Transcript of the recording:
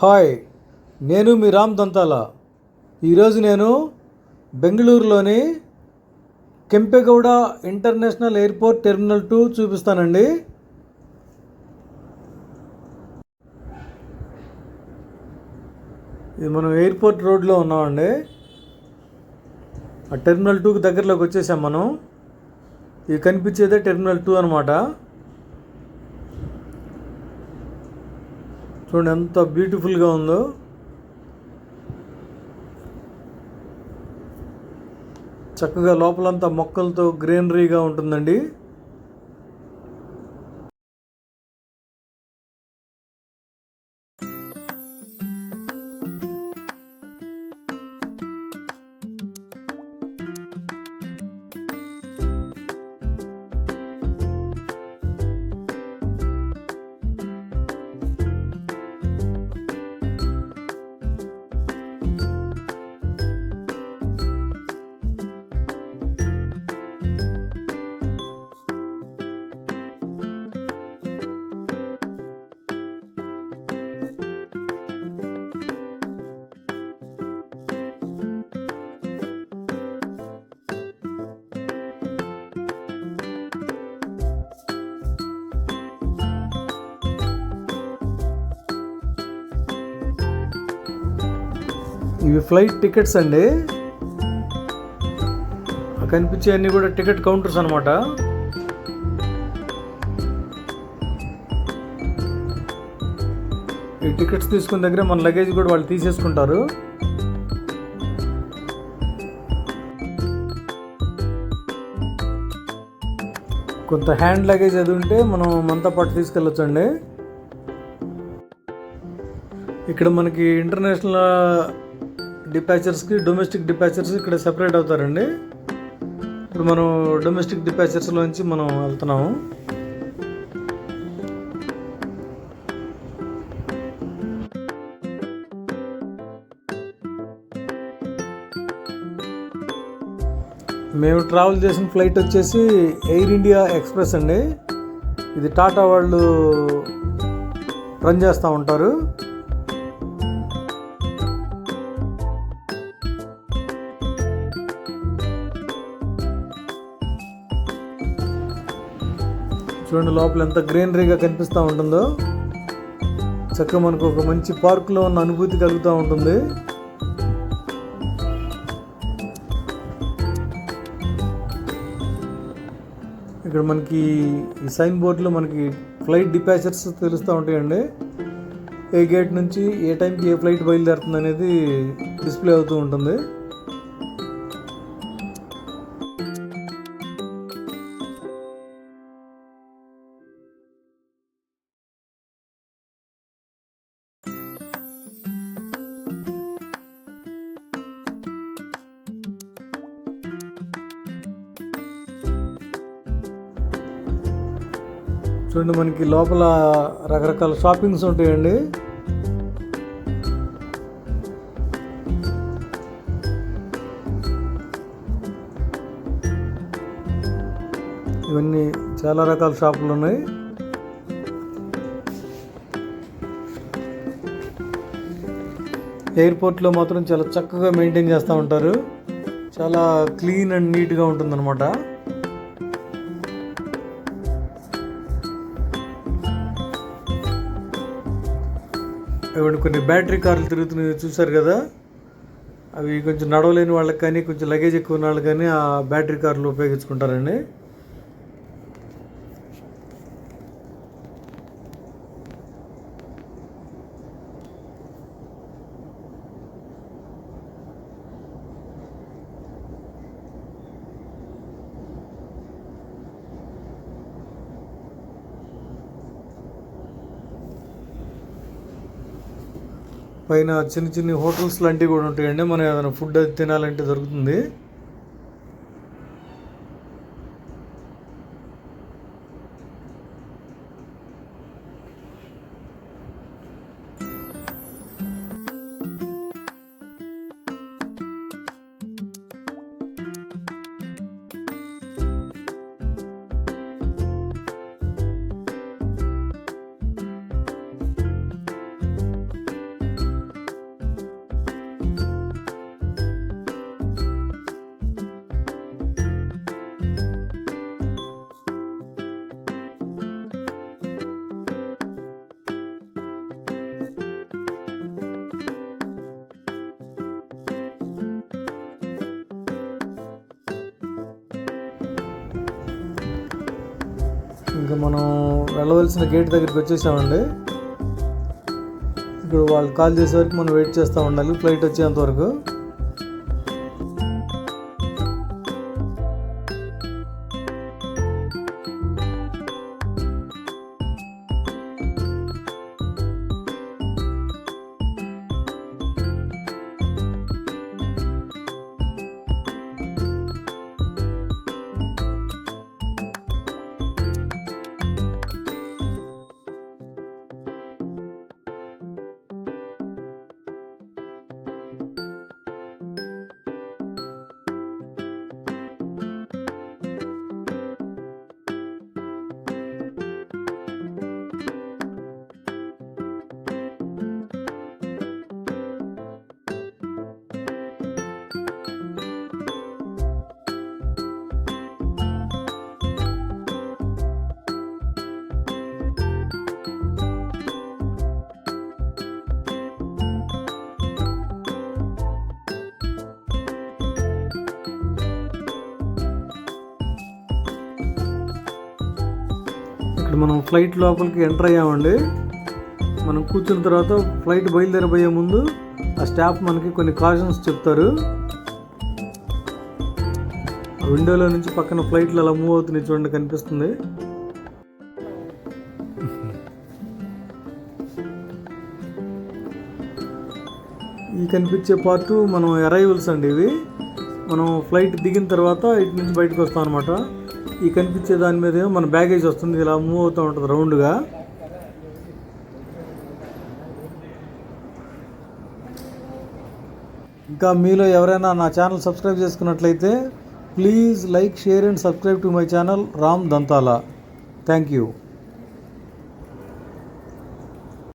Hi, నేను మీ రామ్ దంతాల. ఈరోజు నేను బెంగళూరులోని కెంపెగౌడ ఇంటర్నేషనల్ ఎయిర్పోర్ట్ టెర్మినల్ 2 చూపిస్తానండి. ఇది మనం ఎయిర్పోర్ట్ రోడ్లో ఉన్నామండి. ఆ టెర్మినల్ 2కి దగ్గరలోకి వచ్చేసాం మనం. ఇది కనిపించేదే టెర్మినల్ 2 అనమాట. చూడండి ఎంత బ్యూటిఫుల్గా ఉందో. చక్కగా లోపలంతా మొక్కలతో గ్రీనరీగా ఉంటుందండి. ఇవి ఫ్లైట్ టికెట్స్ అండి. కనిపించే అన్నీ కూడా టికెట్ కౌంటర్స్ అనమాట. ఈ టికెట్స్ తీసుకున్న దగ్గర మన లగేజ్ కూడా వాళ్ళు తీసేసుకుంటారు. కొంత హ్యాండ్ లగేజ్ అది ఉంటే మనం మనతో పాటు తీసుకెళ్ళొచ్చండి. ఇక్కడ మనకి ఇంటర్నేషనల్ డిపాచర్స్కి డొమెస్టిక్ డిపాచర్స్ ఇక్కడ సెపరేట్ అవుతారండి. ఇప్పుడు మనం డొమెస్టిక్ డిపాచర్స్లోంచి మనం వెళ్తున్నాము. మేము ట్రావెల్ చేసిన ఫ్లైట్ వచ్చేసి ఎయిర్ ఇండియా ఎక్స్ప్రెస్ అండి. ఇది టాటా వాళ్ళు రన్ చేస్తూ ఉంటారు. చూడండి లోపల ఎంత గ్రీనరీగా కనిపిస్తూ ఉంటుందో. చక్కగా మనకు ఒక మంచి పార్కులో ఉన్న అనుభూతి కలుగుతూ ఉంటుంది. ఇక్కడ మనకి ఈ సైన్ బోర్డులో మనకి ఫ్లైట్ డిపాచర్స్ తెలుస్తూ ఉంటాయండి. ఏ గేట్ నుంచి ఏ టైంకి ఏ ఫ్లైట్ బయలుదేరుతుంది అనేది డిస్ప్లే అవుతూ ఉంటుంది. చూడండి మనకి లోపల రకరకాల షాపింగ్స్ ఉంటాయండి. ఇవన్నీ చాలా రకాల షాపులు ఉన్నాయి. ఎయిర్పోర్ట్లో మాత్రం చాలా చక్కగా మెయింటైన్ చేస్తూ ఉంటారు. చాలా క్లీన్ అండ్ నీట్గా ఉంటుందన్నమాట. కొన్ని బ్యాటరీ కార్లు తిరుగుతున్నాయి చూసారు కదా. అవి కొంచెం నడవలేని వాళ్ళకి కానీ కొంచెం లగేజ్ ఎక్కువ ఉన్న వాళ్ళకి కానీ ఆ బ్యాటరీ కార్లు ఉపయోగించుకుంటారండి. పైన చిన్న చిన్న హోటల్స్ లాంటివి కూడా ఉంటాయండి. మనం ఏదైనా ఫుడ్ అది తినాలంటే దొరుకుతుంది. ఇంకా మనం వెళ్ళవలసిన గేట్ దగ్గరికి వచ్చేసామండి. ఇప్పుడు వాళ్ళు కాల్ చేసే వరకు మనం వెయిట్ చేస్తూ ఉండాలి ఫ్లైట్ వచ్చేంత వరకు. ఇక్కడ మనం ఫ్లైట్ లోపలికి ఎంటర్ అయ్యామండి. మనం కూర్చున్న తర్వాత ఫ్లైట్ బయలుదేరబోయే ముందు ఆ స్టాఫ్ మనకి కొన్ని కాషన్స్ చెప్తారు. విండోలో నుంచి పక్కన ఫ్లైట్లు అలా మూవ్ అవుతున్నాయి చూడండి, కనిపిస్తుంది. ఈ కనిపించే పార్ట్ మనం అరైవల్స్ అండి. ఇవి మనం ఫ్లైట్ దిగిన తర్వాత ఇటు నుంచి బయటకు వస్తాం అనమాట. ఈ కనిపించే దాని మీద మన బ్యాగేజ్ వస్తుంది, ఇలా మూవ్ అవుతూ ఉంటుంది రౌండ్గా. ఇంకా మీలో ఎవరైనా నా ఛానల్ సబ్స్క్రైబ్ చేసుకున్నట్లయితే please like, share and subscribe to my channel Ram Dantala. Thank you.